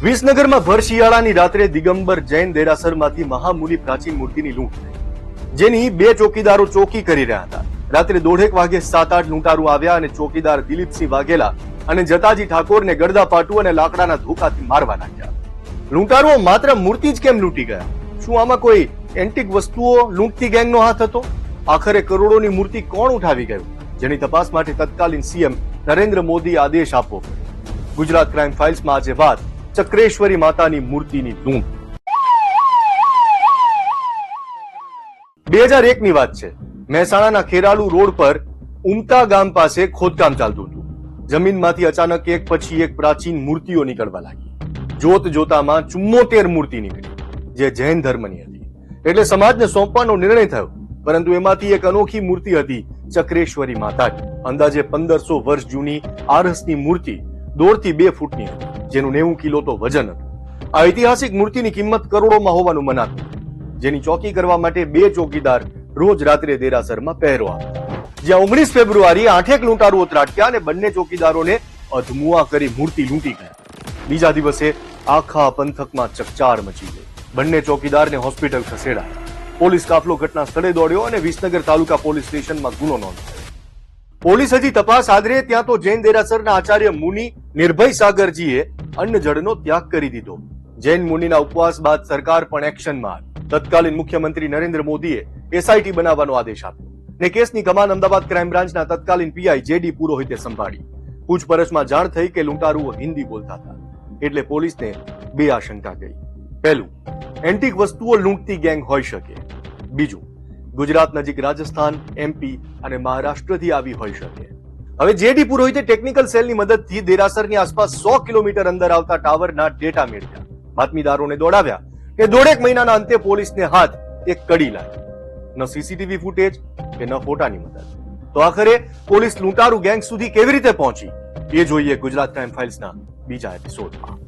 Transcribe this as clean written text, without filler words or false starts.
વિસનગરમાં ભર શિયાળાની રાત્રે દિગંબર જૈન દેરાસરમાંથી મહામૂલી પ્રાચીન મૂર્તિની લૂંટ થઈ, જેની બે ચોકીદારો ચોકી કરી રહ્યા હતા. રાત્રે 1:30 વાગે 7-8 લૂંટારૂ આવ્યા અને ચોકીદાર દિલીપસિંહ વાઘેલા અને જતાજી ઠાકોરને ગડદા પાટુ અને લાકડાના ધોકાથી મારવા નાખ્યા. લૂંટારુઓ માત્ર મૂર્તિ જ કેમ લૂંટી ગયા? શું આમાં કોઈ એન્ટિક વસ્તુઓ લૂંટતી ગેંગનો હાથ હતો? આખરે કરોડોની મૂર્તિ કોણ ઉઠાવી ગયું, જેની તપાસ માટે તત્કાલીન સીએમ નરેન્દ્ર મોદી આદેશ આપવો પડ્યો. ગુજરાત ક્રાઇમ ફાઇલ્સમાં આજે વાત ચક્રેશ્વરી માતાની મૂર્તિની લૂંટ. 2001 ની વાત છે. મહેસાણાના ખેરાલુ રોડ પર ઉમતા ગામ પાસે ખોદકામ ચાલતું હતું. જમીનમાંથી અચાનક એક પછી એક પ્રાચીન મૂર્તિઓ નીકળવા લાગી. જોત જોતામાં 74 મૂર્તિ નીકળી, જે જૈન ધર્મની હતી. એટલે સમાજને સોંપવાનો નિર્ણય થયો. પરંતુ એમાંથી એક અનોખી મૂર્તિ હતી ચક્રેશ્વરી માતાની. અંદાજે 1500 વર્ષ જૂની આરસની મૂર્તિ 1.5 થી 2 ફૂટની હતી, જેનું 90 કિલો તો વજન હતું. આ ઐતિહાસિક મૂર્તિની કિંમત કરોડોમાં હોવાનું મનાતું, જેની ચોકી કરવા માટે 2 ચોકીદાર રોજ રાત્રે દેરાસરમાં પહેરો આપતા. જ્યાં 19 ફેબ્રુઆરી 8 લૂંટારુઓ ત્રાટક્યા અને બંને ચોકીદારોને અધમુઆ કરી મૂર્તિ લૂંટી ગયા. બીજા દિવસે આખા પંથકમાં ચકચાર મચી ગઈ. બંને ચોકીદારને હોસ્પિટલ ખસેડાયા. પોલીસ કાફલો ઘટના સ્થળે દોડ્યો અને વિસનગર તાલુકા પોલીસ સ્ટેશનમાં ગુનો નોંધાયો. પોલીસ હજી તપાસ આદરે ત્યાં તો જૈન દેરાસરના આચાર્ય મુનિ નિર્ભય સાગરજીએ અન્ન જળનો ત્યાગ કરી દીધો. જૈન મુનિના ઉપવાસ બાદ સરકાર પણ એક્શનમાં આવી. તત્કાલીન મુખ્યમંત્રી નરેન્દ્ર મોદીએ એસઆઈટી બનાવવાનો આદેશ આપ્યો ને કેસની કમાન અમદાવાદ ક્રાઇમ બ્રાન્ચના તત્કાલીન પીઆઈ જેડી પુરોહિતે સંભાળી. પૂછપરછમાં જાણ થઈ કે લૂંટારુઓ હિન્દી બોલતા હતા, એટલે પોલીસને 2 આશંકા ગઈ. પહેલું, એન્ટિક વસ્તુઓ લૂંટતી ગેંગ હોઈ શકે. બીજું, ગુજરાત નજીક રાજસ્થાન, એમપી અને મહારાષ્ટ્રથી આવી હોઈ શકે. હવે જેડી પુરોહિતે ટેકનિકલ સેલની મદદથી દેરાસરની આસપાસ 100 કિલોમીટર અંદર આવતા ટાવરના ડેટા મેળવ્યા. બાતમીદારોને દોડાવ્યા કે 1.5 મહિનાના અંતે પોલીસને હાથ એક કડી લાગી. ન સીસીટીવી ફૂટેજ કે ન ફોટાની મદદ. તો આખરે પોલીસ લૂંટારૂ ગેંગ સુધી કેવી રીતે પહોંચી, એ જોઈએ ગુજરાત ક્રાઇમ ફાઇલ્સના બીજા એપિસોડમાં.